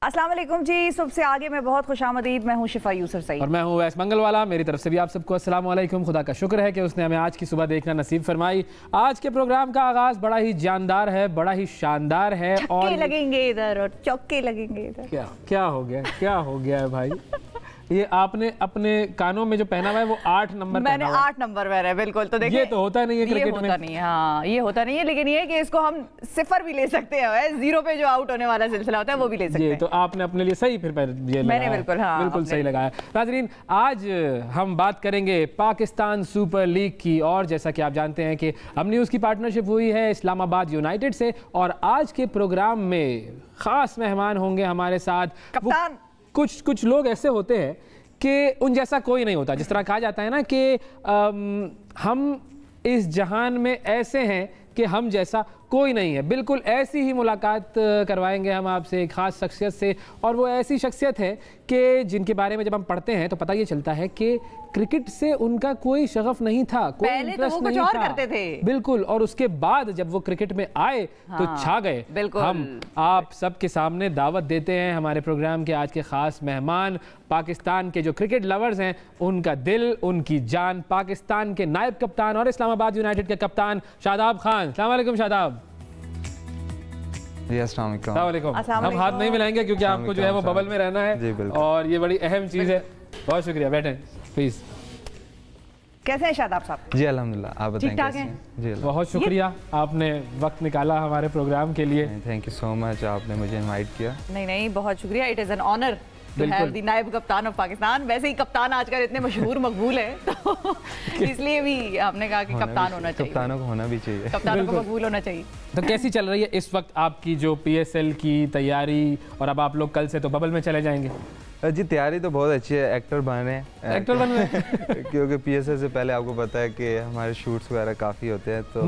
अस्सलाम वालेकुम जी। सुबह से आगे मैं बहुत खुशामदीद। मैं हूँ शिफा यूसुफ सईद और मैं हूँ वैस मंगलवाला। मेरी तरफ से भी आप सबको अस्सलाम वालेकुम। खुदा का शुक्र है कि उसने हमें आज की सुबह देखना नसीब फरमाई। आज के प्रोग्राम का आगाज़ बड़ा ही जानदार है, बड़ा ही शानदार है। और लगेंगे इधर और चौके लगेंगे इधर। क्या हो गया है भाई? ये आपने अपने कानों में जो पहना हुआ है वो 8 नंबर मैंने 8 नंबर पहना है। बिल्कुल। तो देखिए ये तो होता नहीं है क्रिकेट में। नहीं, हाँ ये होता नहीं है, लेकिन ये है कि इसको हम सिफर भी ले सकते हैं। 0 पे जो आउट होने वाला सिलसिला होता है वो भी ले सकते हैं। तो आपने अपने लिए सही फिर ये मैंने बिल्कुल सही लगाया। नाज़रीन, आज हम बात करेंगे पाकिस्तान सुपर लीग की। और जैसा कि आप जानते हैं कि हम न्यूज़ की पार्टनरशिप हुई है इस्लामाबाद यूनाइटेड से, और आज के प्रोग्राम में ख़ास मेहमान होंगे हमारे साथ कप्तान। कुछ लोग ऐसे होते हैं कि उन जैसा कोई नहीं होता। जिस तरह कहा जाता है ना कि हम इस जहान में ऐसे हैं कि हम जैसा कोई नहीं है। बिल्कुल ऐसी ही मुलाकात करवाएंगे हम आपसे एक ख़ास शख्सियत से। और वो ऐसी शख्सियत है कि जिनके बारे में जब हम पढ़ते हैं तो पता ये चलता है कि क्रिकेट से उनका कोई शगफ नहीं था, कोई इंटरेस्ट तो नहीं था। करते थे। बिल्कुल। और उसके बाद जब वो क्रिकेट में आए तो छा गए। हम आप सबके सामने दावत देते हैं हमारे प्रोग्राम के आज के ख़ास मेहमान, पाकिस्तान के जो क्रिकेट लवर्स हैं उनका दिल, उनकी जान, पाकिस्तान के नायब कप्तान और इस्लामाबाद यूनाइटेड के कप्तान शादाब खान। अस्सलाम वालेकुम शादाब। अस्सलाम वालेकुम। हम हाथ नहीं मिलाएंगे क्योंकि आपको जो है वो बबल में रहना है और ये बड़ी अहम चीज़ है। बहुत शुक्रिया, बैठें प्लीज़। कैसे हैं शादाब साहब? जी अल्हम्दुलिल्लाह, आप बताएं कैसे हैं? जी बहुत शुक्रिया, आपने वक्त निकाला हमारे प्रोग्राम के लिए। थैंक यू सो मच, आपने मुझे इनवाइट किया। नहीं, बहुत शुक्रिया। It is an honour to have the नायब कप्तान ऑफ पाकिस्तान। वैसे ही कप्तान आजकल इतने मशहूर मकबूल है तो इसलिए भी हमने कहा कि कप्तान होना चाहिए। कप्तानों को होना भी चाहिए, कप्तानों को मकबूल होना चाहिए। तो कैसी चल रही है इस वक्त आपकी जो PSL की तैयारी? और अब आप लोग कल से तो बबल में चले जाएंगे। जी तैयारी तो बहुत अच्छी है, एक्टर बन रहे हैं। क्योंकि PSL से पहले आपको पता है कि हमारे शूट्स वगैरह काफ़ी होते हैं, तो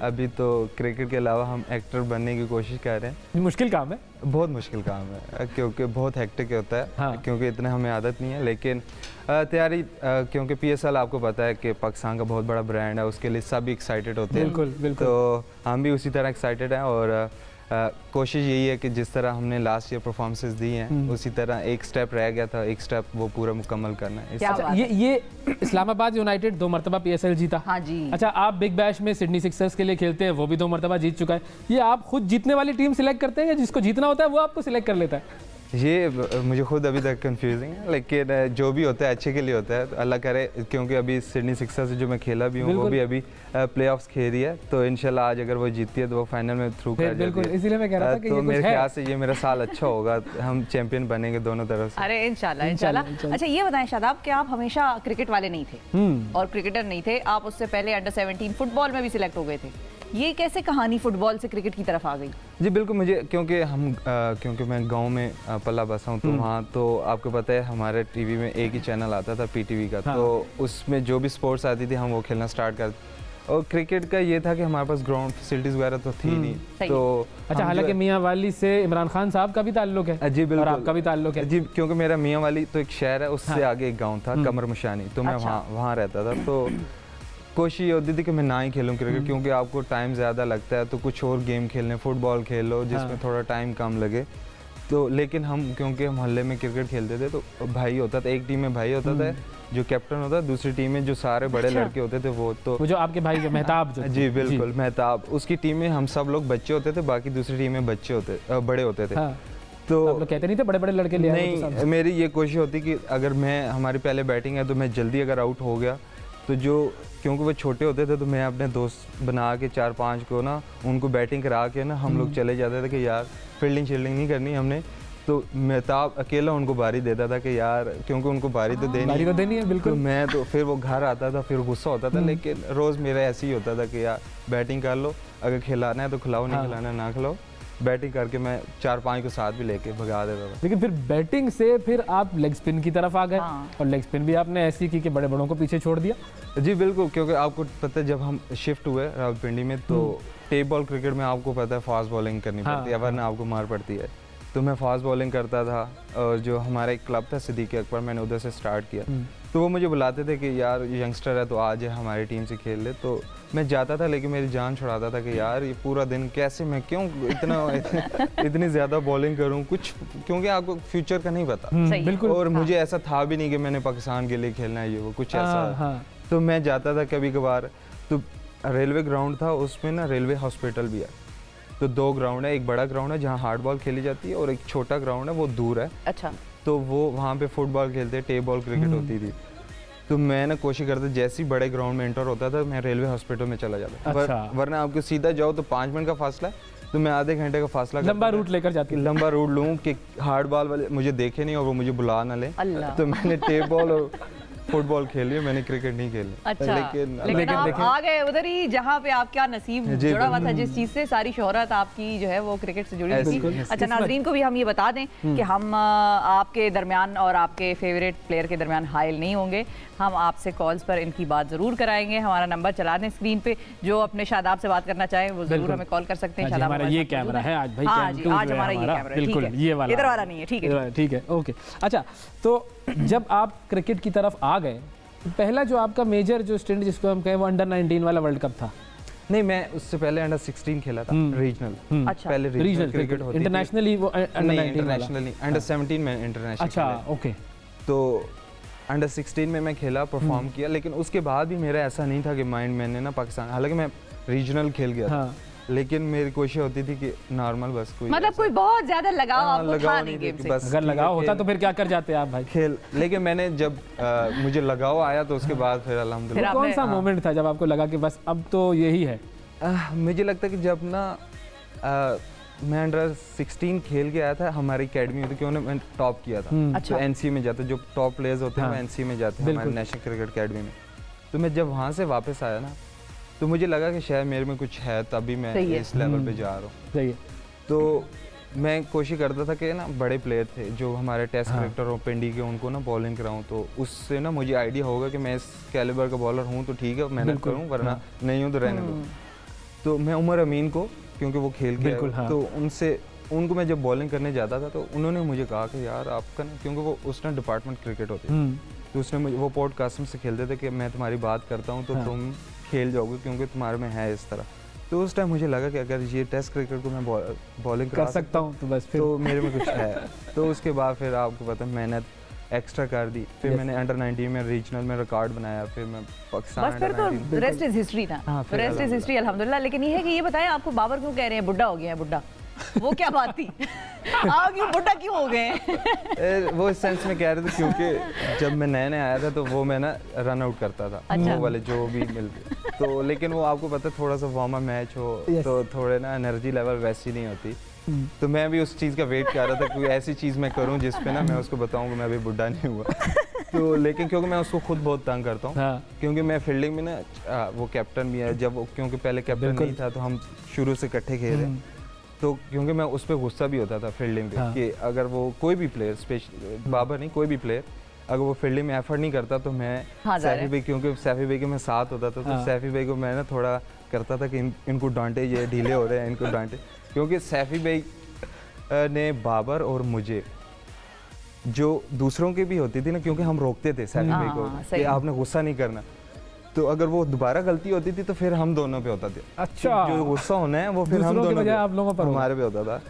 अभी तो क्रिकेट के अलावा हम एक्टर बनने की कोशिश कर रहे हैं। मुश्किल काम है, बहुत मुश्किल काम है क्योंकि बहुत हेक्टिक होता है। हाँ। क्योंकि इतना हमें आदत नहीं है, लेकिन तैयारी क्योंकि PSL आपको पता है कि पाकिस्तान का बहुत बड़ा ब्रांड है, उसके लिए सभी एक्साइटेड होते हैं। बिल्कुल। तो हम भी उसी तरह एक्साइटेड हैं और कोशिश यही है कि जिस तरह हमने लास्ट ईयर परफॉर्मेंसेस दी हैं उसी तरह एक स्टेप रह गया था, एक स्टेप वो पूरा मुकम्मल करना है। अच्छा, ये इस्लामाबाद यूनाइटेड 2 मरतबा PSL जीता। हाँ जी। अच्छा, आप बिग बैश में सिडनी सिक्सर्स के लिए खेलते हैं, वो भी 2 मरतबा जीत चुका है। ये आप खुद जीतने वाली टीम सिलेक्ट करते हैं या जिसको जीतना होता है वो आपको सिलेक्ट कर लेता है? ये मुझे खुद अभी तक कंफ्यूजिंग है, लेकिन जो भी होता है अच्छे के लिए होता है। तो अल्लाह करे, क्योंकि अभी सिडनी सिक्सर्स से जो मैं खेला भी हूँ वो भी अभी प्लेऑफ्स खेल रही है, तो इंशाल्लाह आज अगर वो जीतती है तो वो फाइनल में थ्रू कर जाती है। इसीलिए मैं कह रहा था कि तो मेरे ख्याल से ये मेरा साल अच्छा होगा, हम चैंपियन बनेंगे दोनों तरफ से। अरे इंशाल्लाह। अच्छा ये बताएं शादाब कि आप हमेशा क्रिकेट वाले नहीं थे और क्रिकेटर नहीं थे, आप उससे पहले अंडर 17 फुटबॉल में भी सिलेक्ट हो गए थे। ये कैसे कहानी फुटबॉल से क्रिकेट की तरफ आ गई? जी बिल्कुल, मुझे क्योंकि मैं गांव में पला बसा हूँ, तो वहाँ तो आपको पता है हमारे टीवी में एक ही चैनल आता था PTV का। हाँ। तो उसमें जो भी स्पोर्ट्स आती थी हम वो खेलना स्टार्ट कर। और क्रिकेट का ये था कि हमारे पास ग्राउंड फैसिलिटीज वगैरह तो थी नहीं। तो अच्छा, हालांकि मियाँ वाली से इमरान खान साहब का भी ताल्लुक है। जी बिल्कुल। और आपका भी ताल्लुक है? जी, क्योंकि मेरा मियाँ वाली तो एक शहर है, उससे आगे एक गाँव था कमर मुशानी, तो मैं वहाँ रहता था। तो कोशिश ये होती थी कि मैं ना ही खेलूं क्रिकेट, क्योंकि आपको टाइम ज़्यादा लगता है, तो कुछ और गेम खेलने, फुटबॉल खेल लो जिसमें थोड़ा टाइम कम लगे। तो लेकिन हम क्योंकि मोहल्ले में क्रिकेट खेलते थे तो भाई होता था, एक टीम में भाई होता था जो कैप्टन होता, दूसरी टीम में जो सारे बड़े लड़के होते थे वो जो आपके भाई जो मेहताब जो जी बिल्कुल मेहताब, उसकी टीम में हम सब लोग बच्चे होते थे, बाकी दूसरी टीम में बड़े होते थे। तो आप लोग कहते नहीं थे बड़े लड़के ले आए? नहीं, मेरी ये कोशिश होती कि अगर हमारी पहले बैटिंग है तो मैं जल्दी अगर आउट हो गया तो क्योंकि वो छोटे होते थे तो मैं अपने दोस्त बना के 4-5 को ना उनको बैटिंग करा के ना हम लोग चले जाते थे कि यार फील्डिंग नहीं करनी हमने। तो मेहताब अकेला उनको बारी देता था कि यार, क्योंकि उनको बारी तो देनी है। बिल्कुल। तो मैं तो फिर वो घर आता था, फिर गुस्सा होता था, लेकिन रोज़ मेरा ऐसे ही होता था कि यार बैटिंग कर लो, अगर खिलाना है तो खिलाओ, नहीं खिलाना है ना खिलाओ। बैटिंग करके मैं 4-5 को साथ भी लेके भगा देता था। लेकिन फिर बैटिंग से फिर आप लेग स्पिन की तरफ आ गए। और लेग स्पिन भी आपने ऐसी की कि बड़ों को पीछे छोड़ दिया। जी बिल्कुल, क्योंकि आपको पता है जब हम शिफ्ट हुए रावलपिंडी में तो टेप बॉल क्रिकेट में आपको पता है फास्ट बॉलिंग करनी पड़ती है, वरना आपको मार पड़ती है। तो मैं फास्ट बॉलिंग करता था और जो हमारा एक क्लब था सिद्दीक अकबर, मैंने उधर से स्टार्ट किया। तो वो मुझे बुलाते थे कि यार यंगस्टर है तो आज हमारी टीम से खेल ले। तो मैं जाता था, लेकिन मेरी जान छुड़ाता था कि यार ये पूरा दिन कैसे मैं क्यों इतनी ज़्यादा बॉलिंग करूं कुछ, क्योंकि आपको फ्यूचर का नहीं पता। बिल्कुल। और मुझे ऐसा था भी नहीं कि मैंने पाकिस्तान के लिए खेलना है, ये वो कुछ ऐसा। तो मैं जाता था कभी कभार, तो रेलवे ग्राउंड था, उसमें ना रेलवे हॉस्पिटल भी है। तो 2 ग्राउंड है, एक बड़ा ग्राउंड है जहाँ हार्ड बॉल खेली जाती है और एक छोटा ग्राउंड है वो दूर है। अच्छा। तो वो वहाँ पे फुटबॉल खेलते, टेप बॉल क्रिकेट होती थी। तो मैं ना कोशिश करता जैसे ही बड़े ग्राउंड में एंटर होता था मैं रेलवे हॉस्पिटल में चला जाता। अच्छा। वरना आपको सीधा जाओ तो 5 मिनट का फासला है, तो मैं आधे घंटे का फासला लंबा रूट लेकर जाती, लंबा रूट लूँ कि हार्ड बॉल वाले मुझे देखे नहीं और वो मुझे बुला ना ले। तो मैंने टेप बॉल और फुटबॉल खेली है, मैंने क्रिकेट नहीं खेली। अच्छा। लेकिन आप आ गए उधर ही जहाँ पे आपका नसीब जुड़ा हुआ था, जिस चीज से सारी शोहरत आपकी जो है वो क्रिकेट से जुड़ी थी। अच्छा, नाजरीन को भी हम ये बता दें कि हम आपके दरमियान और आपके फेवरेट प्लेयर के दरमियान हाइल नहीं होंगे। हम आपसे कॉल्स पर इनकी बात जरूर कराएंगे। हमारा नंबर चला दें स्क्रीन पे, जो अपने शादाब से बात करना चाहे वो जरूर हमें कॉल कर सकते हैं। हमारा ये कैमरा है आज भाई, आज हमारा ये कैमरा बिल्कुल ये वाला, इधर वाला नहीं है। ठीक है, ठीक है, ओके। अच्छा, तो जब आप क्रिकेट की तरफ आ गए, पहला जो आपका मेजर जो स्टेंट जिसको हम कहें वो अंडर 19 वाला वर्ल्ड कप था? नहीं, मैं उससे पहले अंडर 16 खेला था, रीजनल। अच्छा। पहले रीजनल क्रिकेट होती थी। इंटरनेशनली वो अंडर 19 वाला? नहीं, अंडर 17 में इंटरनेशनल। अच्छा, ओके। तो अंडर 16 में मैं खेला, परफॉर्म किया, लेकिन उसके बाद भी मेरा ऐसा नहीं था कि माइंड मैंने ना पाकिस्तान, हालांकि मैं रीजनल खेल गया था, लेकिन मेरी कोशिश होती थी कि नॉर्मल बस कोई मतलब कोई बहुत ज्यादा लगाव आपको था नहीं गेम से। बस अगर लगाव होता तो फिर क्या कर जाते आप भाई? खेल। लेकिन मैंने जब मुझे लगाव आया तो उसके बाद फिर अल्हम्दुलिल्लाह। कौन सा मोमेंट था जब आपको लगा कि बस अब तो यही है? मुझे लगता है कि जब ना मैं अंडर 16 खेल के आया था, हमारी अकेडमी होती, क्योंकि मैंने टॉप किया था। अच्छा। तो एनसी में जाते, जो टॉप प्लेयर्स होते हैं वो एनसी में जाते हैं, हमारे नेशनल क्रिकेट अकेडमी में। तो मैं जब वहाँ से वापस आया ना, तो मुझे लगा कि शायद मेरे में कुछ है, तभी मैं इस लेवल पे जा रहा हूँ। सही है। तो मैं कोशिश करता था कि ना बड़े प्लेयर थे जो हमारे टेस्ट क्रिकेटर और पिंडी के, उनको ना बॉलिंग कराऊँ, तो उससे ना मुझे आइडिया होगा कि मैं इस कैलिबर का बॉलर हूँ तो ठीक है मेहनत करूँ, वरना नहीं हूँ तो रहने दूँ। तो मैं उमर अमीन को, क्योंकि वो खेल के तो उनको मैं जब बॉलिंग करने जाता था तो उन्होंने मुझे कहा कि यार आपका ना, क्योंकि वो उस टाइम डिपार्टमेंट क्रिकेट होती है, तो उसने मुझे, वो पोर्ट कासिम से खेलते थे, कि मैं तुम्हारी बात करता हूँ तो तुम खेल जाओगे क्योंकि तुम्हारे में है इस तरह। तो उस टाइम मुझे लगा कि अगर ये टेस्ट क्रिकेट को मैं बॉलिंग कर सकता हूँ तो बस फिर तो मेरे में कुछ है। तो उसके बाद फिर आपको पता है मेहनत एक्स्ट्रा कर दी, फिर मैंने अंडर 19 में रीजनल में रिकॉर्ड बनाया, फिर मैं पाकिस्तान बस फिर तो रेस्ट इज हिस्ट्री ना, रेस्ट इज हिस्ट्री अल्हम्दुलिल्लाह। लेकिन ये है कि ये बताएं, आपको बाबर क्यों कह रहे हैं बुड्ढा हो गया है? बुड्ढा वो क्या बात थी? आप क्यों बुड्ढा क्यों हो गए? वो इस सेंस में कह रहे थे क्योंकि जब मैं नए आया था तो वो मैं ना रन आउट करता था। अच्छा। वो वाले जो भी मिलते तो, लेकिन वो आपको पता है थोड़ा सा वार्म अप मैच हो तो थोड़े ना एनर्जी लेवल वैसी नहीं होती। तो मैं भी उस चीज़ का वेट कर रहा था, कोई ऐसी चीज़ मैं करूं जिस पे ना मैं उसको बताऊं कि मैं अभी बुढ़ा नहीं हुआ। तो लेकिन क्योंकि मैं उसको खुद बहुत तंग करता हूं, क्योंकि मैं फील्डिंग में ना वो कैप्टन भी है, जब वो क्योंकि पहले कैप्टन नहीं था तो हम शुरू से इकट्ठे खेले, तो क्योंकि मैं उस पर गुस्सा भी होता था फील्डिंग पे कि अगर वो कोई भी प्लेयर, स्पेशल बाबर नहीं कोई भी प्लेयर, अगर वो फील्डिंग में एफर्ट नहीं करता तो मैं सैफी भाई, क्योंकि सैफी भाई के मैं साथ होता था, तो सैफी भाई को मैं ना थोड़ा करता था कि इनको डांटे, ये ढीले हो रहे हैं, इनको डांटे। क्योंकि सैफी भाई ने बाबर और मुझे, जो दूसरों की भी होती थी ना, क्योंकि हम रोकते थे सैफी भाई को कि आपने गुस्सा नहीं करना, तो अगर वो दोबारा गलती होती थी तो फिर हम दोनों पे होता था। अच्छा। जो गुस्सा होना है वो फिर हम दोनों पे, आप लोगों पर, हमारे पे होता था।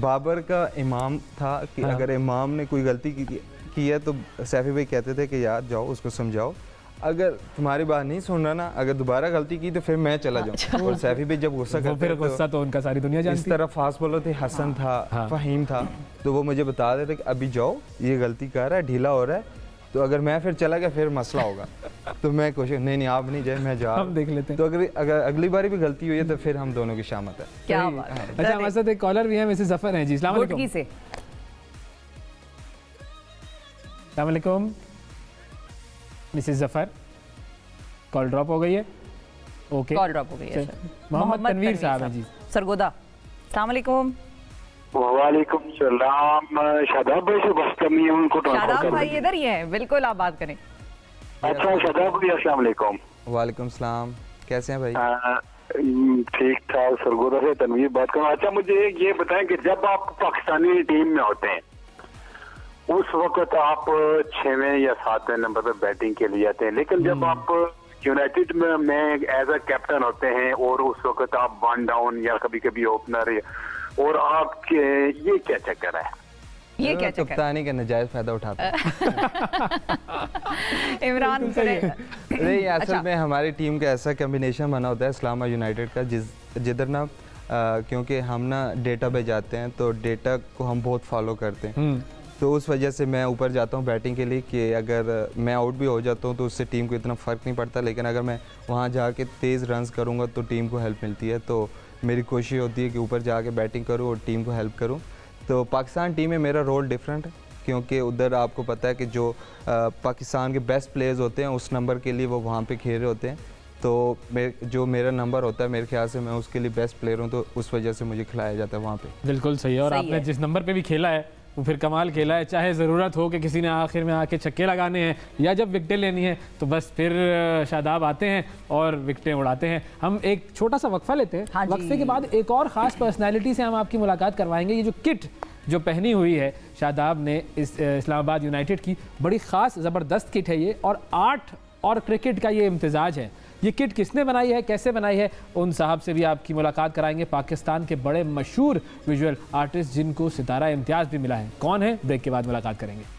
बाबर का इमाम था कि अगर इमाम ने कोई गलती की है तो सैफी भाई कहते थे कि यार जाओ उसको समझाओ, अगर तुम्हारी बात नहीं सुन रहा ना, अगर दोबारा गलती की तो फिर मैं चला जाऊँ। अच्छा। और सैफी भाई जब गुस्सा करते फिर गुस्सा तो उनका सारी दुनिया जानती। इस तरह फास्ट बॉलर थे, हसन था, फहीम था, तो वो मुझे बता देते कि अभी जाओ ये गलती कर रहा है, ढीला हो रहा है, तो अगर मैं फिर चला गया फिर मसला होगा। तो मैं कोशिश नहीं आप नहीं जाए, मैं जा, हम देख लेते हैं। तो अगर अगली बारी भी गलती हुई है तो फिर हम दोनों की शामत है। क्या बात है। अच्छा, हमारे साथ एक कॉलर भी है, मिसेस जफर हैं जी। अस्सलाम वालेकुम। अस्सलाम वालेकुम मिसेस जफर, कॉल ड्रॉप हो गई है। ओके, कॉल ड्रॉप हो गई है। मोहम्मद तनवीर साहब हैं जी, सरगोदा। अस्सलाम वालेकुम। वालेकुम सलाम। शादाब भाई से बात करनी है, उनको शादाब भाई इधर ही हैं, बिल्कुल आप बात करें। अच्छा शादाब भाई, अस्सलाम वालेकुम। वालेकुम सलाम, कैसे हैं भाई? ठीक ठाक, सरगोदा से तनवीर बात कर रहा हूँ। अच्छा, मुझे ये बताएं कि जब आप पाकिस्तानी टीम में होते हैं उस वक्त आप 6वें या 7वें नंबर पे बैटिंग के लिए जाते हैं, लेकिन जब आप यूनाइटेड में एज अ कैप्टन होते हैं और उस वक्त आप 1 डाउन या कभी कभी ओपनर, और आपके ये क्या चक्कर है? ये क्या चक्कर? कप्तानी का नाजायज फायदा उठाता इमरान नहीं, असल में हमारी टीम का ऐसा कॉम्बिनेशन बना होता है इस्लामाबाद यूनाइटेड का, जिधर ना क्योंकि हम ना डेटा पे जाते हैं तो डेटा को हम बहुत फॉलो करते हैं, तो उस वजह से मैं ऊपर जाता हूँ बैटिंग के लिए कि अगर मैं आउट भी हो जाता हूँ तो उससे टीम को इतना फ़र्क नहीं पड़ता, लेकिन अगर मैं वहाँ जाके तेज़ रन्स करूँगा तो टीम को हेल्प मिलती है। तो मेरी कोशिश होती है कि ऊपर जाके बैटिंग करूँ और टीम को हेल्प करूँ। तो पाकिस्तान टीम में मेरा रोल डिफरेंट है, क्योंकि उधर आपको पता है कि जो पाकिस्तान के बेस्ट प्लेयर्स होते हैं उस नंबर के लिए वो वहाँ पे खेल रहे होते हैं, तो जो मेरा नंबर होता है मेरे ख्याल से मैं उसके लिए बेस्ट प्लेयर हूँ, तो उस वजह से मुझे खिलाया जाता है वहाँ पे। बिल्कुल सही है, और आपने जिस नंबर पे भी खेला है वो फिर कमाल खेला है, चाहे ज़रूरत हो कि किसी ने आखिर में आके छक्के लगाने हैं या जब विकटें लेनी है तो बस फिर शादाब आते हैं और विकटें उड़ाते हैं। हम एक छोटा सा वक्फा लेते हैं, हाँ वक्फे के बाद एक और ख़ास पर्सनैलिटी से हम आपकी मुलाकात करवाएंगे। ये जो किट जो पहनी हुई है शादाब ने इस इस्लामाबाद यूनाइटेड की, बड़ी ख़ास ज़बरदस्त किट है ये, और आर्ट और क्रिकेट का ये इम्तिजाज है। ये किट किसने बनाई है, कैसे बनाई है, उन साहब से भी आपकी मुलाकात कराएंगे, पाकिस्तान के बड़े मशहूर विजुअल आर्टिस्ट जिनको सितारा इम्तियाज़ भी मिला है। कौन है, ब्रेक के बाद मुलाकात करेंगे।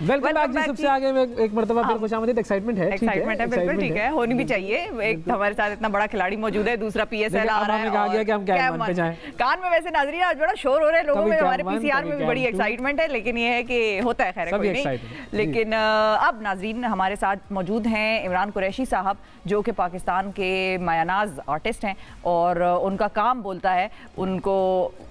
वेलकम बैक जी, सबसे आगे में एक मरतबा फिर खुशामदीद। एक्साइटमेंट है, बिल्कुल ठीक है, होनी भी चाहिए। एक हमारे साथ इतना बड़ा खिलाड़ी मौजूद है, दूसरा पीएसएल आ रहा है, कहा गया कि हम कैमन पे जाएं। कान में वैसे नाज़रीन आज बड़ा शोर हो रहा है लोगों में, हमारे पीसीआर में भी बड़ी एक्साइटमेंट है, लेकिन ये है कि होता है, खैर कोई नहीं। लेकिन अब नाज़रीन हमारे साथ मौजूद हैं इमरान कुरैशी साहब, जो कि पाकिस्तान के मायानाज आर्टिस्ट हैं, और उनका काम बोलता है उनको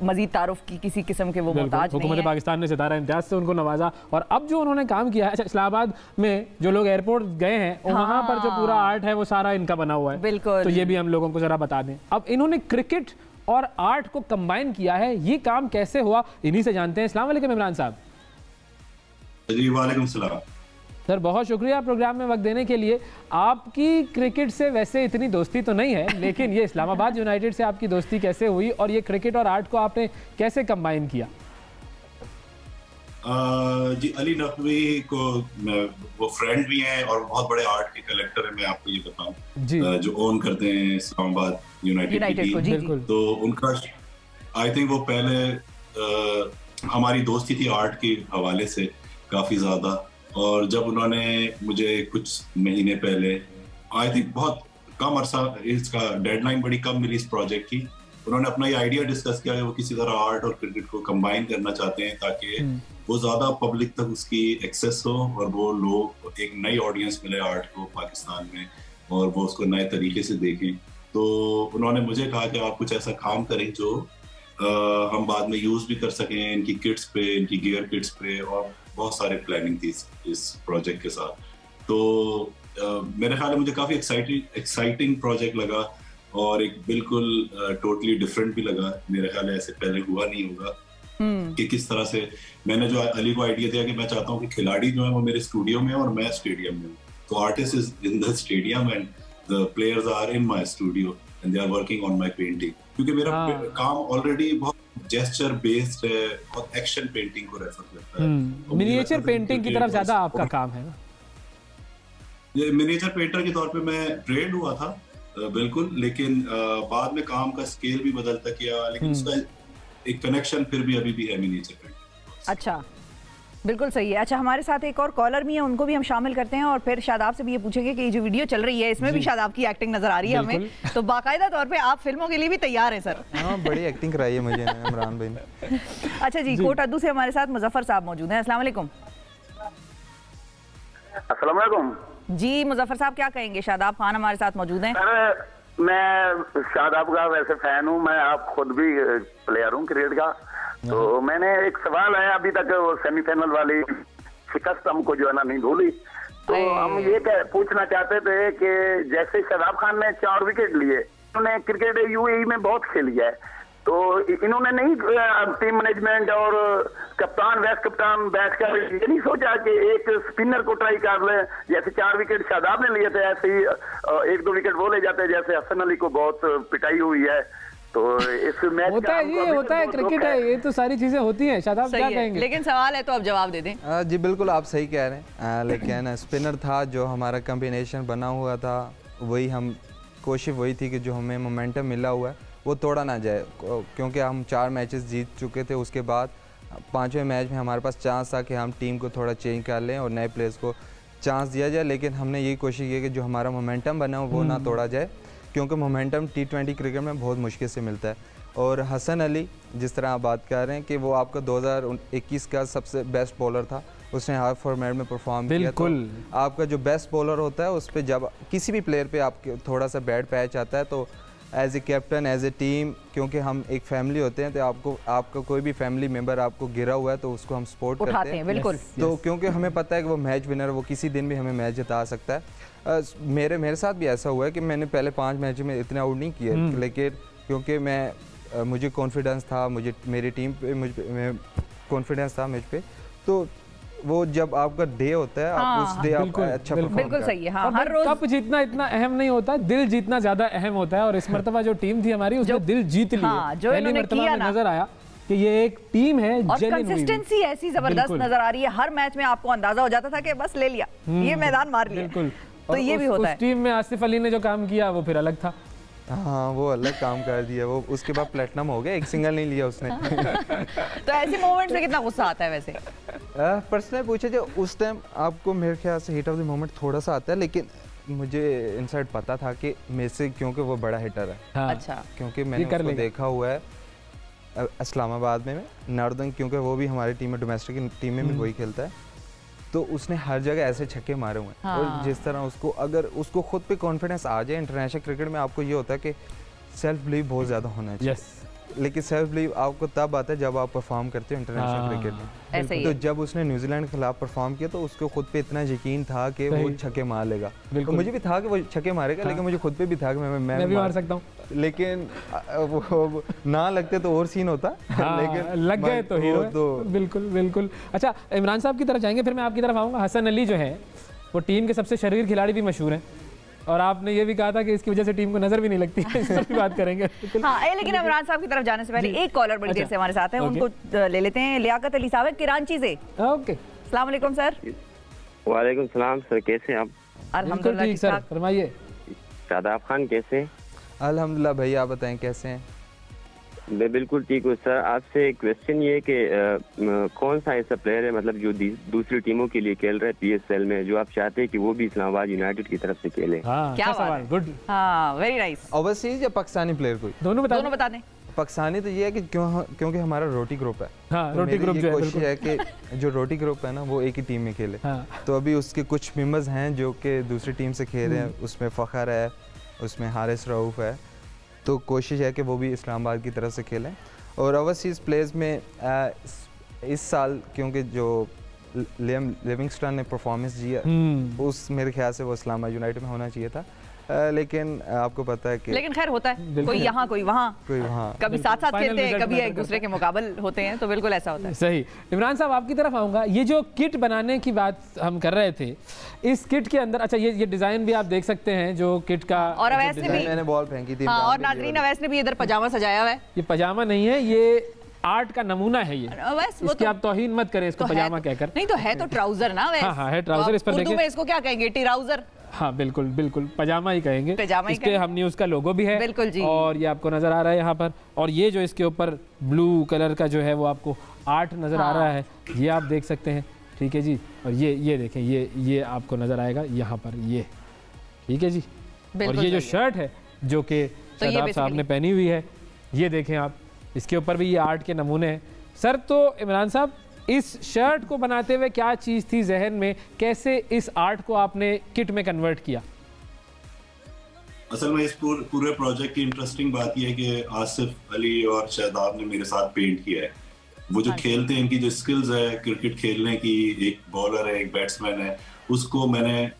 मजीद तारुफ की किसी किस्म के वो मोहताज नहीं है। हुकूमत पाकिस्तान ने सितारा इम्तियाज से उनको नवाजा, और अब जो उन्होंने काम किया है इस्लामाबाद में, जो लोग एयरपोर्ट गए हैं वहाँ पर जो पूरा आर्ट है वो सारा इनका बना हुआ है। बिल्कुल, तो ये भी हम लोगों को जरा बता दें। अब इन्होंने क्रिकेट और आर्ट को कंबाइन किया है, ये काम कैसे हुआ इन्हीं से जानते हैं। अस्सलाम वालेकुम इमरान साहब। जी वालेकुम सलाम सर, बहुत शुक्रिया प्रोग्राम में वक्त देने के लिए। आपकी क्रिकेट से वैसे इतनी दोस्ती तो नहीं है, लेकिन ये इस्लामाबाद यूनाइटेड से आपकी दोस्ती कैसे हुई और ये क्रिकेट और आर्ट को आपने कैसे कंबाइन किया? जी, अली नकवी को वो फ्रेंड भी हैं और बहुत बड़े आर्ट के कलेक्टर हैं। मैं आपको ये बताऊं, जो ओन करते हैं इस्लामाबाद यूनाइटेड को, तो उनका आई थिंक वो पहले हमारी दोस्ती थी आर्ट के हवाले से काफ़ी ज़्यादा, और जब उन्होंने मुझे कुछ महीने पहले, आई थिंक बहुत कम अरसा, इसका डेडलाइन बड़ी कम मिली इस प्रोजेक्ट की, उन्होंने अपना ये आइडिया डिस्कस किया कि वो किसी तरह आर्ट और क्रिकेट को कंबाइन करना चाहते हैं ताकि वो ज़्यादा पब्लिक तक उसकी एक्सेस हो और वो लोग एक नई ऑडियंस मिले आर्ट को पाकिस्तान में और वो उसको नए तरीके से देखें। तो उन्होंने मुझे कहा कि आप कुछ ऐसा काम करें जो हम बाद में यूज़ भी कर सकें, इनकी किट्स पे, इनकी गियर किट्स पे, और बहुत सारे प्लानिंग थी इस प्रोजेक्ट के साथ। तो मेरे ख्याल में मुझे काफ़ी एक्साइटिंग प्रोजेक्ट लगा और एक बिल्कुल टोटली डिफरेंट भी लगा। मेरे ख्याल ऐसे पहले हुआ नहीं होगा कि किस तरह से मैंने जो अली को आइडिया दिया कि मैं चाहता हूँ कि खिलाड़ी जो है वो मेरे स्टूडियो में और मैं स्टेडियम में हूँ, तो artist is in the stadium and the players are in my studio and they are working on my painting, क्योंकि मेरा काम ऑलरेडी बहुत जेस्चर बेस्ड है, बहुत एक्शन पेंटिंग को रेफर करता है। मिनिएचर पेंटिंग की तरफ ज्यादा आपका काम है ना? ये मिनिएचर पेंटर के तौर पे मैं ट्रेंड हुआ था बिल्कुल, लेकिन बाद में काम का स्केल भी बदलता किया, लेकिन उसका एक कनेक्शन फिर भी अभी भी है मिनिएचर पेंटिंग। अच्छा, बिल्कुल सही है। अच्छा, हमारे साथ एक और कॉलर भी है, उनको भी हम शामिल करते हैं और फिर शादाब से भी ये पूछेंगे कि ये जो वीडियो चल रही है इसमें भी शादाब की एक्टिंग नजर आ रही है हमें, तो बाकायदा तौर पे आप फिल्मों के लिए भी तैयार हैं सर? हाँ, बड़ी एक्टिंग कराई है मुझे इमरान भाई ने। अच्छा जी, कोट अद्दू से हमारे साथ मुजफ्फर साहब मौजूद हैं। अस्सलाम वालेकुम। अस्सलाम वालेकुम जी, मुजफ्फर साहब क्या कहेंगे? शादाब खान हमारे साथ मौजूद हैं। मैं शादाब का वैसे फैन हूँ, मैं आप खुद भी प्लेयर हूँ क्रिकेट का, तो मैंने एक सवाल है, अभी तक वो सेमीफाइनल वाली शिकस्त हमको जो है ना नहीं भूली, तो हम ये पूछना चाहते थे कि जैसे शादाब खान ने 4 विकेट लिए, उन्होंने क्रिकेट यूएई में बहुत खेली है, तो इन्होंने नहीं टीम मैनेजमेंट और कप्तान वाइस कप्तान बैठकर ये नहीं सोचा कि एक स्पिनर को ट्राई कर ले, जैसे 4 विकेट शादाब ने लिए थे ऐसे ही 1-2 विकेट वो ले जाते, जैसे हसन अली को बहुत पिटाई हुई है, तो इस मैच होता है, ये होता है, क्रिकेट है, ये तो सारी चीजें होती हैं। शादाब क्या कहेंगे? लेकिन सवाल है तो आप जवाब दे दें। जी बिल्कुल आप सही कह रहे हैं, लेकिन स्पिनर था जो हमारा कॉम्बिनेशन बना हुआ था, वही हम कोशिश वही थी कि जो हमें मोमेंटम मिला हुआ है वो तोड़ा ना जाए, क्योंकि हम 4 मैचेस जीत चुके थे। उसके बाद 5वें मैच में हमारे पास चांस था कि हम टीम को थोड़ा चेंज कर लें और नए प्लेयर्स को चांस दिया जाए, लेकिन हमने यही कोशिश की कि जो हमारा मोमेंटम बना हो वो ना तोड़ा जाए, क्योंकि मोमेंटम T20 क्रिकेट में बहुत मुश्किल से मिलता है। और हसन अली जिस तरह आप बात कर रहे हैं कि वो आपका 2021 का सबसे बेस्ट बॉलर था, उसने हर फॉर्मेट में परफॉर्म किया। तो आपका जो बेस्ट बॉलर होता है उस पर जब किसी भी प्लेयर पे आपके थोड़ा सा बैड पैच आता है, तो as a captain, as a team, क्योंकि हम एक फैमिली होते हैं, तो आपका कोई भी फैमिली मेम्बर आपको गिरा हुआ है तो उसको हम सपोर्ट करते हैं। बिल्कुल। तो क्योंकि हमें पता है कि वो मैच विनर, वो किसी दिन भी हमें मैच जिता सकता है। मेरे साथ भी ऐसा हुआ है कि मैंने पहले 5 मैच में इतने आउट नहीं किए, लेकिन क्योंकि मुझे कॉन्फिडेंस था, मेरी टीम पे कॉन्फिडेंस था मुझ पे, तो वो जब आपका डे होता है, आप उस डे आप अच्छा परफॉर्म बिल्कुल सही है। हाँ, हर रोज कप जीतना इतना अहम नहीं होता, दिल जीतना ज्यादा अहम होता है। और इस मरतबा जो टीम थी हमारी उसने दिल जीत लिया। जो इन्होंने किया ना, नजर आया कि ये एक टीम है और कंसिस्टेंसी ऐसी जबरदस्त नजर आ रही है। हर मैच में आपको अंदाजा हो जाता था कि बस ले लिया, ये मैदान मार लिया। बिल्कुल। तो ये भी होता है। उस टीम में आसिफ अली ने जो काम किया वो फिर अलग था। हाँ, वो अलग काम कर दिया, वो उसके बाद प्लेटिनम हो गया, एक सिंगल नहीं लिया उसने। तो ऐसे मोमेंट में कितना गुस्सा आता है वैसे? पर्सनली पूछे जो उस टाइम आपको मेरे ख्याल से हिट ऑफ द मोमेंट थोड़ा सा आता है, लेकिन मुझे इनसाइड पता था कि मेरे से, क्योंकि वो बड़ा हिटर है। हाँ। अच्छा। क्योंकि मैंने उसको देखा हुआ है इस्लामाबाद में नॉर्दर्न, क्योंकि वो भी हमारी टीम में, डोमेस्टिक टीम में भी वही खेलता है, तो उसने हर जगह ऐसे छक्के मारे हुए हैं। हाँ। और जिस तरह उसको, अगर उसको खुद पे कॉन्फिडेंस आ जाए, इंटरनेशनल क्रिकेट में आपको ये होता है कि सेल्फ बिलीव बहुत ज़्यादा होना चाहिए। लेकिन सेल्फ बिलीव आपको तब आता है जब आप परफॉर्म करते हो इंटरनेशनल क्रिकेट में। ऐसे ही तो जब उसने न्यूजीलैंड के खिलाफ परफॉर्म किया तो उसको खुद पे इतना यकीन था कि वो छक्के मार लेगा। तो मुझे भी था कि वो छक्के मारेगा, लेकिन मुझे खुद पे भी था कि मैं भी मार सकता हूँ, लेकिन वो ना लगते तो और सीन होता। लेकिन लग गए तो हीरो तो बिल्कुल बिल्कुल। अच्छा, इमरान साहब की तरफ जाएंगे, फिर मैं आपकी तरफ आऊँगा। हसन अली जो है वो टीम के सबसे शरीर खिलाड़ी भी मशहूर हैं, और आपने ये भी कहा था कि इसकी वजह से टीम को नजर भी नहीं लगती है, इस पर भी बात करेंगे। हाँ, लेकिन इमरान साहब की तरफ जाने से पहले एक कॉलर बड़ी देर से हमारे साथ हैं, उनको ले लेते हैं। लियाकत अली साहब कराची से। ओके, अस्सलाम वालेकुम सर। वालेकुम सलाम सर, कैसे हैं आप? अल्हम्दुलिल्लाह ठीक सर, फरमाइए। शादाब खान कैसे? अल्हम्दुलिल्लाह भैया, आप बताएं कैसे हैं? मैं बिल्कुल ठीक हूँ सर। आपसे एक क्वेश्चन ये कि कौन सा ऐसा प्लेयर है मतलब जो दूसरी टीमों के लिए खेल रहा है PSL में, जो आप चाहते हैं कि वो भी इस्लामाबाद यूनाइटेड की तरफ से खेले? हाँ, क्या सवाल, गुड। हाँ, वेरी नाइस। ओवरसीज या पाकिस्तानी प्लेयर कोई? दोनों बता दें। पाकिस्तानी तो ये है कि क्योंकि हमारा रोटी ग्रुप है। हाँ, रोटी ग्रुप जो है, कोशिश है कि जो रोटी ग्रुप है ना वो एक ही टीम में खेले। हाँ। तो अभी उसके कुछ मेंबर्स हैं जो कि दूसरी टीम से खेल रहे हैं, उसमें फ़खर है, उसमें हारिस रऊफ है, तो कोशिश है कि वो भी इस्लामाबाद की तरफ से खेलें। और ओवरसीज़ प्लेयर्स में इस साल क्योंकि जो लियम लिविंगस्टन ने परफॉर्मेंस दिया, उस मेरे ख्याल से वो इस्लामाबाद यूनाइटेड में होना चाहिए था, लेकिन आपको पता है कि लेकिन खैर होता है, कोई यहाँ कोई वहाँ, कभी साथ साथ खेलते हैं, कभी एक दूसरे के मुकाबले होते हैं, तो बिल्कुल ऐसा होता है। सही। इमरान साहब आपकी तरफ आऊँगा। ये जो किट बनाने की बात हम कर रहे थे, इस किट के अंदर, अच्छा ये डिजाइन भी आप देख सकते हैं जो किट का, और अवैस ने भी, मैंने बॉल फेंकी थी, और नाजरीन अवैस ने भी इधर पजामा सजाया हुआ है। ये पजामा नहीं है, ये आर्ट का नमूना है। ये इसकी आप तौहीन मत करें इसको पजामा कहकर। नहीं तो है तो ट्राउजर ना वैसे। हाँ, है ट्राउजर। इस पर उर्दू में इसको क्या कहेंगे? टीराउजर। हाँ बिल्कुल बिल्कुल, पजामा ही कहेंगे। इस पे हम न्यूज़ का लोगो भी है, बिल्कुल जी, और ये आपको नजर आ रहा है यहाँ पर। और ये जो इसके ऊपर ब्लू कलर का जो है वो आपको आर्ट नजर आ रहा है, ये आप देख सकते हैं। ठीक है जी। और ये देखें, ये आपको नजर आएगा यहाँ पर, ये ठीक है जी। और ये जो शर्ट है जो कि शादाब साहब ने पहनी हुई है, ये देखें आप, इसके ऊपर भी ये आर्ट के नमूने हैं। सर, तो इमरान साहब, इस शर्ट को बनाते हुए क्या चीज़ थी जहन में, कैसे इस आर्ट को आपने किट में कन्वर्ट किया? असल में इस पूरे प्रोजेक्ट की इंटरेस्टिंग बात यह है कि आसिफ अली और शादाब ने मेरे साथ पेंट किया है। वो जो खेलते हैं, इनकी जो स्किल्स है क्रिकेट खेलने की, एक बॉलर है, एक बैट्समैन है, उसको मैंने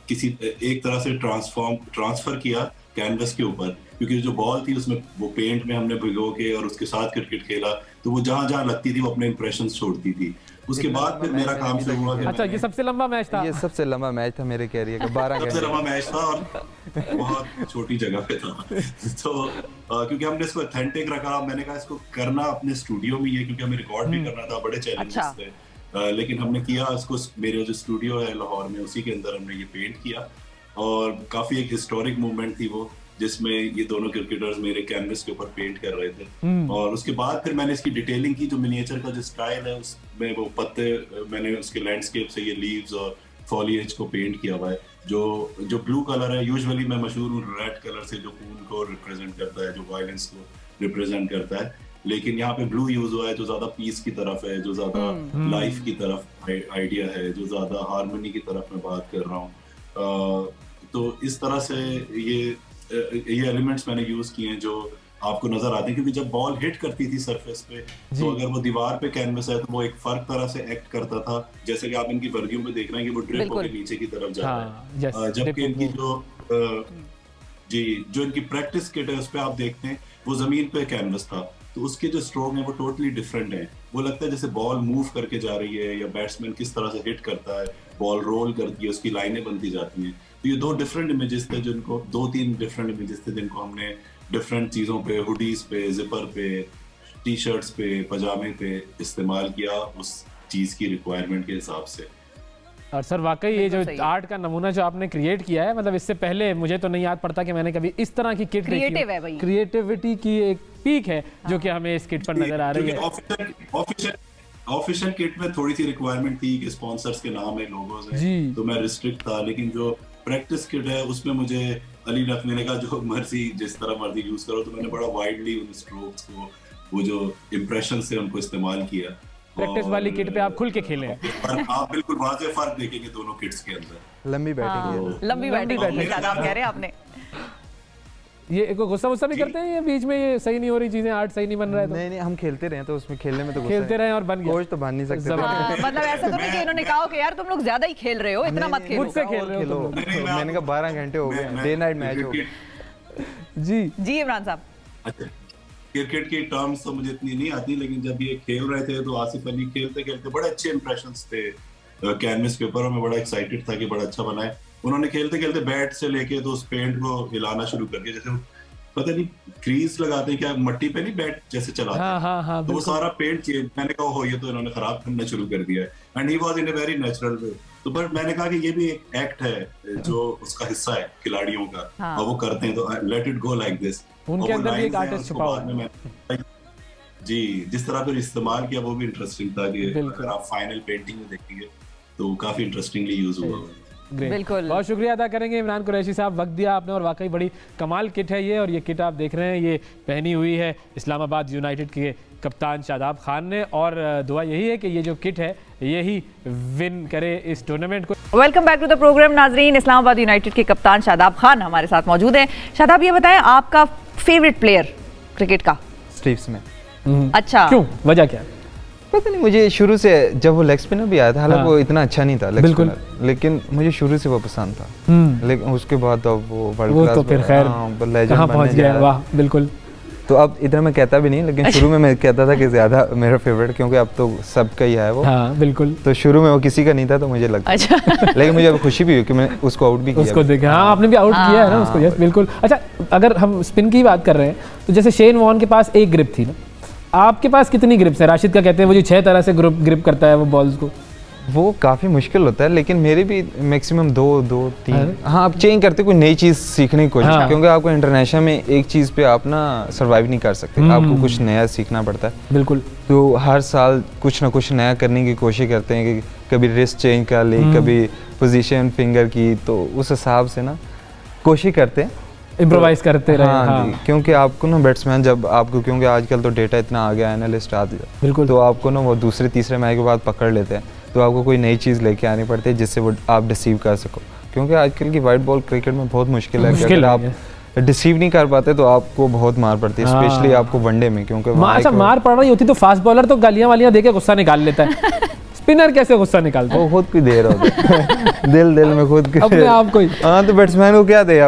किसी एक तरह से ट्रांसफर किया कैनवस के ऊपर, क्योंकि जो बॉल थी उसमें वो पेंट में हमने भिगो के और उसके साथ क्रिकेट खेला, तो वो जहाँ जहाँ लगती थी वो अपने इंप्रेशंस छोड़ती थी। उसके बाद फिर मेरा काम शुरू हुआ। अच्छा, ये सबसे लंबा मैच था? ये सबसे लंबा मैच था मेरे कैरियर का, 12 घंटे। सबसे लंबा मैच था और बहुत छोटी जगह पे था। तो क्योंकि हमने इसको ऑथेंटिक रखा, मैंने कहा इसको करना अपने स्टूडियो में ही है, क्योंकि हमें रिकॉर्ड भी करना था, बड़े चैलेंजेस थे। लेकिन हमने किया इसको, मेरे जो स्टूडियो है लाहौर में, उसी के अंदर हमने ये पेंट किया। और काफी एक हिस्टोरिक मूवमेंट थी वो, जिसमें ये दोनों क्रिकेटर्स मेरे कैनवस के ऊपर पेंट कर रहे थे। और उसके बाद फिर मैंने इसकी डिटेलिंग की, जो मिनिएचर का जो स्टाइल है उसमें वो पत्ते, मैंने उसके लैंडस्केप से ये लीव्स और फॉलिएज को पेंट किया हुआ है। जो ब्लू कलर है, यूजुअली मैं मशहूर हूँ रेड कलर से, जो खून को रिप्रेजेंट करता है, जो वायलेंस को रिप्रेजेंट करता है, लेकिन यहाँ पे ब्लू यूज हुआ है, जो ज्यादा पीस की तरफ है, जो ज्यादा लाइफ की तरफ आइडिया है, जो ज्यादा हार्मनी की तरफ मैं बात कर रहा हूँ। तो इस तरह से ये एलिमेंट्स मैंने यूज किए हैं जो आपको नजर आते हैं, क्योंकि जब बॉल हिट करती थी सरफेस पे, तो अगर वो दीवार पे कैनवस है तो वो एक फर्क तरह से एक्ट करता था, जैसे कि आप इनकी वर्गियों में देख रहे हैं कि वो ड्रिप होकर नीचे की तरफ जा रहा है। जबकि इनकी जो इनकी प्रैक्टिस किट है उस पर आप देखते हैं वो जमीन पे कैनवस था, तो उसके जो स्ट्रोक है वो टोटली डिफरेंट है। वो लगता है जैसे बॉल मूव करके जा रही है, या बैट्समैन किस तरह से हिट करता है, बॉल रोल करती है, उसकी लाइनें बनती जाती हैं। तो ये 2 डिफरेंट इमेजेस थे, जिनको 2-3 डिफरेंट इमेजेस थे जिनको हमने डिफरेंट चीज़ों पे, हुडीज पे, जिपर पे, टी शर्ट्स पे, पजामे पे इस्तेमाल किया उस चीज़ की रिक्वायरमेंट के हिसाब से। और सर वाकई ये जो आर्ट का नमूना जो आपने क्रिएट किया है, मतलब इससे पहले मुझे तो नहीं याद पड़ता कि मैंने कभी इस तरह की किट देखी है। क्रिएटिविटी की एक पीक है जो कि हमें इस किट पर नजर आ रही है। ऑफिशियल किट में थोड़ी सी रिक्वायरमेंट थी कि स्पॉन्सर्स के नाम है, लोगोज हैं, तो मैं रिस्ट्रिक्ट था। लेकिन जो प्रैक्टिस किट है उसमें मुझे अली नकवी ने कहा जो मर्जी जिस तरह मर्जी यूज करो, तो मैंने बड़ा वाइडली उन स्ट्रोक्स को, वो जो इंप्रेशन से उनको इस्तेमाल किया। प्रैक्टिस वाली किट पे आप खुल के खेले हैं। आप बिल्कुल वाज़ेह फर्क देखेंगे दोनों किट्स के अंदर। लंबी बैटिंग, लंबी बैटिंग आप कह रहे हैं आपने। ये गुस्सा भी करते हैं ये बीच में, ये सही नहीं हो रही चीजें, आर्ट सही नहीं बन रहा है तो? नहीं, हम खेलते रहे तो उसमें खेलने में तो खेलते रहे और बन गया, कोच तो बन नहीं सकते। मतलब ऐसा तो नहीं कि इन्होंने कहा कि यार तुम लोग ज्यादा ही खेल रहे हो, इतना मत खेलो। मुझसे खेल रहे हो। मैंने कहा 12 घंटे हो गए, डे नाइट मैच हो गया। जी इमरान साहब। अच्छा, क्रिकेट की टर्म्स तो मुझे इतनी नहीं आती, लेकिन जब ये खेल रहे थे तो आसिफ अली खेलते खेलते बड़े अच्छे इंप्रेशंस थे कैनवस के ऊपर, और मैं बड़ा एक्साइटेड था कि बड़ा अच्छा बना है। उन्होंने खेलते खेलते बैट से लेके तो उस पेंट को हिलाना शुरू कर दिया, जैसे पता नहीं क्रीज लगाते हैं क्या, मट्टी पे नहीं बैट जैसे चलाते हैं, तो वो सारा पेंट चेंज। मैंने कहा हो ये तो इन्होंने खराब करना शुरू कर दिया है, and he was in a very natural way. तो बट मैंने कहा कि ये भी एक एक्ट है जो उसका हिस्सा है खिलाड़ियों का, और वो करते हैं, तो let it go like this. उनके अंदर भी एक आर्टिस्ट छुपा हुआ है। जी, जिस तरह फिर इस्तेमाल किया वो भी इंटरेस्टिंग था कि अगर आप फाइनल पेंटिंग में देखेंगे तो काफी इंटरेस्टिंगली यूज हुआ है। बिल्कुल, बहुत शुक्रिया अदा करेंगे इमरान कुरैशी साहब, वक्त दिया आपने, और वाकई बड़ी कमाल किट है ये। और ये किट आप देख रहे हैं, ये पहनी हुई है इस्लामाबाद यूनाइटेड के कप्तान शादाब खान ने, और दुआ यही है कि ये जो किट है यही विन करे इस टूर्नामेंट को। Welcome back to the program नाजरीन। इस्लामाबाद यूनाइटेड के कप्तान शादाब खान हमारे साथ मौजूद हैं। शादाब, ये बताएं आपका फेवरेट प्लेयर क्रिकेट का? Steve Smith. अच्छा, क्यों, वजह क्या? पता नहीं, मुझे शुरू से जब वो लेग स्पिनर भी आया था, हालांकि वो इतना अच्छा नहीं था लेग स्पिनर, लेकिन मुझे शुरू से वो पसंद था। लेकिन उसके बाद तो वो वर्ल्ड क्लास, तो फिर खैर कहां पहुंच गया, वाह बिल्कुल। तो अब इधर मैं कहता भी नहीं, लेकिन शुरू में मैं कहता था कि ज्यादा मेरा फेवरेट, क्योंकि अब तो सबका ही है वो। हाँ बिल्कुल। तो शुरू में वो किसी का नहीं था, तो मुझे लगता अच्छा। लेकिन मुझे अब खुशी भी हुई कि मैंने उसको आउट भी किया। उसको देखा, हाँ आपने भी आउट किया है ना उसको, यस बिल्कुल। अच्छा, अगर हम स्पिन की बात कर रहे हैं तो जैसे शेन वॉर्न के पास एक ग्रिप थी ना, आपके पास कितनी ग्रिप्स है? राशिद का कहते हैं वो जो 6 तरह से ग्रिप करता है वो बॉल्स को, वो काफ़ी मुश्किल होता है, लेकिन मेरे भी मैक्सिमम 2-3। हाँ, आप चेंज करते कोई नई चीज़ सीखने की कोशिश, क्योंकि आपको इंटरनेशनल में एक चीज़ पे आप ना सर्वाइव नहीं कर सकते, आपको कुछ नया सीखना पड़ता है। बिल्कुल। तो हर साल कुछ ना कुछ नया करने की कोशिश करते हैं कि कभी रिस्ट चेंज कर ली, कभी पोजीशन फिंगर की, तो उस हिसाब से ना कोशिश करते हैं, इम्प्रोवाइज करते रहे। हाँ, क्योंकि आपको ना बैट्समैन जब आपको, क्योंकि आजकल तो डेटा इतना आ गया, एनालिस्ट आते हैं, बिल्कुल, तो आपको ना वो दूसरे तीसरे मैच के बाद पकड़ लेते हैं, तो आपको कोई नई चीज़ लेके आनी पड़ती है जिससे वो आप डिसीव कर सको, क्योंकि आजकल की वाइट बॉल क्रिकेट में बहुत मुश्किल है कि अगर आप डिसीव नहीं कर पाते तो आपको बहुत मार पड़ती है, स्पेशली आपको वनडे में, क्योंकि अच्छा मार पड़ रही होती तो फास्ट बॉलर तो गालियां वालियां देके गुस्सा निकाल लेता है, स्पिनर कैसे गुस्सा निकालता है? वो खुद की देर होता है दिल में खुद की अपने आप को ही। हाँ, तो बैट्समैन को क्या दे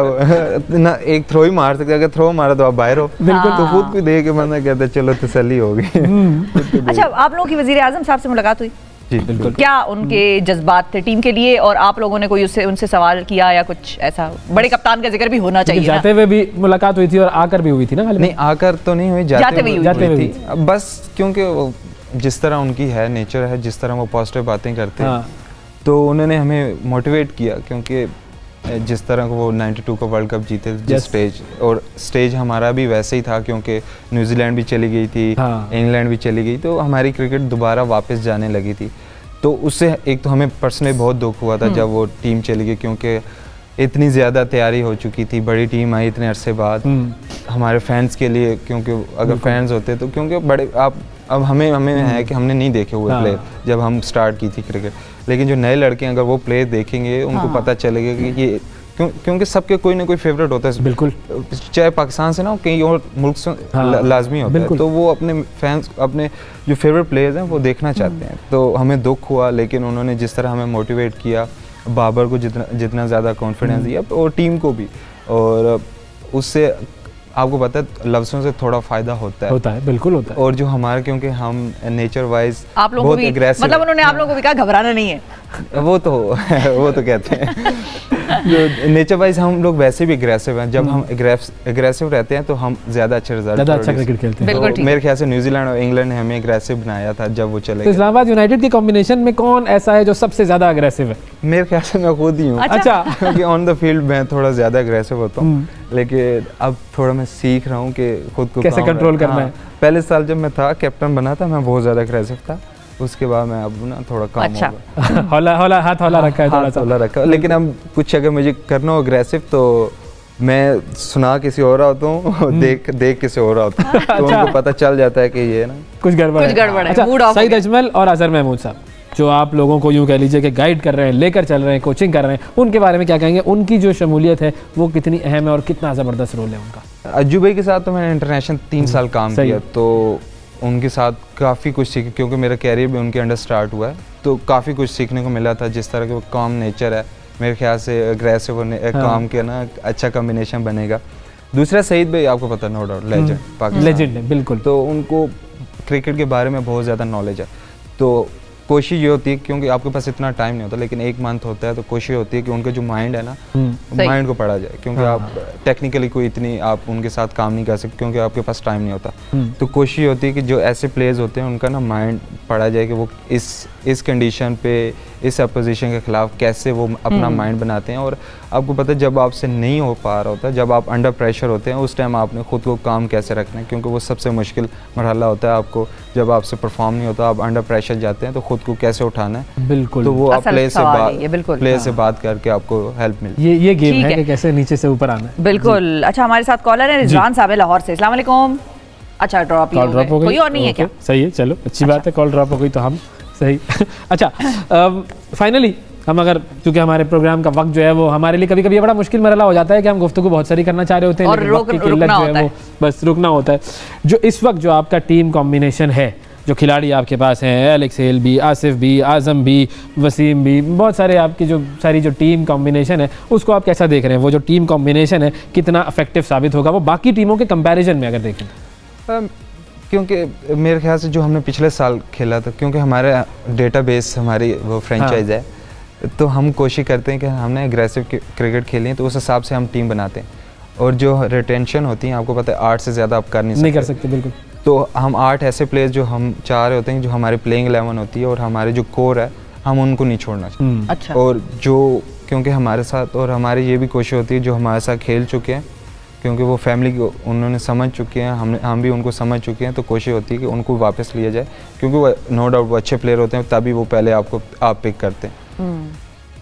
ना, एक थ्रो ही मार सकते, अगर थ्रो मारा तो आप बाहर हो, बिल्कुल, तो खुद को दे के बंदा कहता है चलो तसल्ली होगी। अच्छा, आप लोगों की वजीर आजम साहब से मुलाकात हुई? जी बिल्कुल। क्या उनके जज्बात थे टीम के लिए, और आप लोगों ने कोई उनसे सवाल किया या कुछ ऐसा? बड़े कप्तान का जिक्र भी होना चाहिए। जाते हुए भी मुलाकात हुई थी और आकर भी हुई थी ना? नहीं, आकर तो नहीं हुई, जाते हुए थी। बस क्योंकि जिस तरह उनकी है नेचर है, जिस तरह वो पॉजिटिव बातें करते हैं, तो उन्होंने हमें मोटिवेट किया। क्योंकि जिस तरह वो 92 का वर्ल्ड कप जीते जिस स्टेज, और स्टेज हमारा भी वैसे ही था, क्योंकि न्यूजीलैंड भी चली गई थी, इंग्लैंड भी चली गई, तो हमारी क्रिकेट दोबारा वापस जाने लगी थी। तो उससे एक तो हमें पर्सनली बहुत दुख हुआ था जब वो टीम चली गई, क्योंकि इतनी ज़्यादा तैयारी हो चुकी थी, बड़ी टीम आई इतने अरसे बाद हमारे फैंस के लिए। क्योंकि अगर फैंस होते तो, क्योंकि बड़े अब हमें है कि हमने नहीं देखे हुए प्लेयर जब हम स्टार्ट की थी क्रिकेट, लेकिन जो नए लड़के अगर वो प्लेयर देखेंगे उनको पता चलेगा कि ये क्योंकि सबके कोई ना कोई फेवरेट होता है, बिल्कुल, चाहे पाकिस्तान से ना हो, कहीं और मुल्क से लाजमी होता है, तो वो अपने फैंस, अपने जो फेवरेट प्लेयर्स हैं वो देखना चाहते हैं। तो हमें दुख हुआ, लेकिन उन्होंने जिस तरह हमें मोटिवेट किया, बाबर को जितना ज़्यादा कॉन्फिडेंस दिया, और टीम को भी, और उससे आपको पता है लफ्ज़ों से थोड़ा फायदा होता है, बिल्कुल होता है। और जो हमारे, क्योंकि हम नेचर वाइज बहुत एग्रेसिव, मतलब उन्होंने आप लोगों को भी कहा घबराना नहीं है, वो तो कहते हैं नेचर वाइज हम लोग वैसे भी एग्रेसिव हैं। जब हम एग्रेसिव रहते हैं तो हम ज़्यादा अच्छे रिजल्ट, अच्छा क्रिकेट खेलते हैं। तो मेरे ख्याल से न्यूजीलैंड और इंग्लैंड ने हमें एग्रेसिव बनाया था जब वो चले गए। इस्लामाबाद यूनाइटेड की कॉम्बिनेशन में कौन ऐसा है जो सबसे ज़्यादा एग्रेसिव है? मेरे ख्याल से मैं खुद ही हूँ। अच्छा, क्योंकि ऑन द फील्ड मैं थोड़ा ज़्यादा एग्रेसिव होता हूँ, लेकिन अब थोड़ा मैं सीख रहा हूँ कि खुद को कैसे कंट्रोल करना है। पहले साल जब मैं था कैप्टन बना था, मैं बहुत ज़्यादा एग्रेसिव था, उसके बाद मैं अब ना थोड़ा कम अच्छा। हो गया। हाथ हौला रखा है, थोड़ा सा हौला रखा, लेकिन अब कुछ अगर मुझे करना हो एग्रेसिव तो मैं सुना किसी और होता हूँ, देख किसी और होता हूँ, तो उनको पता चल जाता है कि ये ना कुछ गड़बड़ है। अच्छा, सईद अजमल और अजहर महमूद साहब जो आप लोगों को यूँ कह लीजिए कि गाइड कर रहे हैं, लेकर चल रहे हैं, कोचिंग कर रहे हैं, उनके बारे में क्या कहेंगे? उनकी जो शमूलियत है वो कितनी अहम है और कितना ज़बरदस्त रोल है उनका? अज्जू भाई के साथ तो मैंने इंटरनेशनल 3 साल काम किया, तो उनके साथ काफ़ी कुछ सीखा, क्योंकि मेरा कैरियर भी उनके अंडर स्टार्ट हुआ है, तो काफ़ी कुछ सीखने को मिला था। जिस तरह के वो काम नेचर है, मेरे ख्याल से एग्रेसिव होने काम के ना अच्छा कॉम्बिनेशन बनेगा। दूसरा सईद भाई, आपको पता, no doubt legend, Pakistan legend है बिल्कुल, तो उनको क्रिकेट के बारे में बहुत ज़्यादा नॉलेज है। तो कोशिश ये होती है, क्योंकि आपके पास इतना टाइम नहीं होता, लेकिन 1 मंथ होता है, तो कोशिश होती है कि उनका जो माइंड है ना, माइंड को पढ़ा जाए, क्योंकि आप टेक्निकली कोई इतनी आप उनके साथ काम नहीं कर सकते, क्योंकि आपके पास टाइम नहीं होता। तो कोशिश होती है कि जो ऐसे प्लेयर्स होते हैं उनका ना माइंड पढ़ा जाए कि वो इस कंडीशन पे, इस अपोजिशन के खिलाफ कैसे वो अपना माइंड बनाते हैं। और आपको पता है जब आपसे नहीं हो पा रहा होता, जब आप अंडर प्रेशर होते हैं, उस टाइम आपने खुद को काम कैसे रखना है, क्योंकि वो सबसे मुश्किल मरहला होता है। आपको जब आपसे परफॉर्म नहीं होता, आप अंडर प्रेशर जाते हैं, तो खुद को कैसे उठाना है, बिल्कुल, तो वो आप प्लेयर से बात करके आपको हेल्प मिलती है। ये गेम है कि कैसे नीचे से ऊपर आना है। बिल्कुल। अच्छा, हमारे साथ कॉलर है रिजवान साहब लाहौर से। अस्सलाम वालेकुम। अच्छा, ड्रॉप हो गई, कोई और नहीं है क्या? सही है, चलो अच्छी बात है, कॉल ड्रॉप हो गई तो हम सही। अच्छा, फाइनली हम अगर, क्योंकि हमारे प्रोग्राम का वक्त जो है वो हमारे लिए कभी कभी बड़ा मुश्किल मरहला हो जाता है कि हम गुफ्तगू बहुत सारी करना चाह रहे होते हैं, और रुकना होता है, बस रुकना होता है। जो इस वक्त जो आपका टीम कॉम्बिनेशन है, जो खिलाड़ी आपके पास हैं, एलेक्स हेल भी, आसिफ भी, आज़म भी, वसीम भी, बहुत सारे आपकी जो सारी जो टीम कॉम्बिनेशन है, उसको आप कैसा देख रहे हैं? वो जो टीम कॉम्बिनेशन है कितना इफेक्टिव साबित होगा वो बाकी टीमों के कंपैरिजन में अगर देखें? क्योंकि मेरे ख्याल से जो हमने पिछले साल खेला था, क्योंकि हमारा डेटाबेस, हमारी वो फ्रेंचाइज है, तो हम कोशिश करते हैं कि हमने एग्रेसिव क्रिकेट खेली है, तो उस हिसाब से हम टीम बनाते हैं। और जो रिटेंशन होती है, आपको पता है 8 से ज़्यादा आप नहीं कर सकते बिल्कुल। तो हम 8 ऐसे प्लेयर्स जो हम चाह रहे होते हैं, जो हमारी प्लेइंग 11 होती है, और हमारे जो कोर है, हम उनको नहीं छोड़ना चाहिए। अच्छा। और जो, क्योंकि हमारे साथ, और हमारी ये भी कोशिश होती है, जो हमारे साथ खेल चुके हैं, क्योंकि वो फैमिली को उन्होंने समझ चुके हैं, हम भी उनको समझ चुके हैं, तो कोशिश होती है कि उनको वापस लिया जाए, क्योंकि वो नो डाउट वो अच्छे प्लेयर होते हैं, तभी वो पहले आप पिक करते हैं।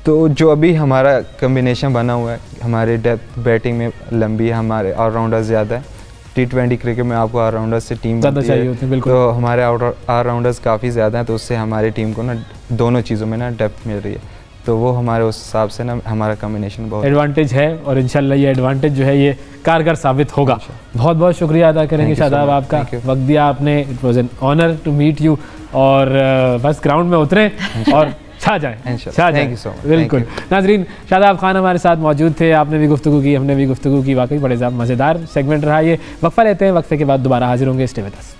तो जो अभी हमारा कम्बिनेशन बना हुआ है, हमारे डेप्थ बैटिंग में लंबी है, हमारे ऑलराउंडर्स ज़्यादा है। T20 क्रिकेट में आपको ऑलराउंडर्स से टीम ज़्यादा चाहिए होती है, बिल्कुल। तो हमारे ऑलराउंडर्स काफ़ी ज़्यादा हैं, तो उससे हमारी टीम को ना दोनों चीज़ों में ना डेप्थ मिल रही है, तो वो हमारे उस हिसाब से ना हमारा कॉम्बिनेशन बहुत एडवांटेज है, और इंशाल्लाह ये एडवांटेज जो है ये कारगर साबित होगा। बहुत बहुत शुक्रिया अदा करेंगे शादाब, आपका वक्त दिया आपने, it was an honour to meet you, और बस ग्राउंड में उतरें और छा जाएं, छा जाएं। बिल्कुल। नाजरीन, शादाब खान हमारे साथ मौजूद थे, आपने भी गुफ्तगू की, हमने भी गुफ्तगू की, वाकई बड़े मज़ेदार सेगमेंट रहा ये। वक्फा लेते हैं, वक्फे के बाद दोबारा हाजिर होंगे। Stay with us.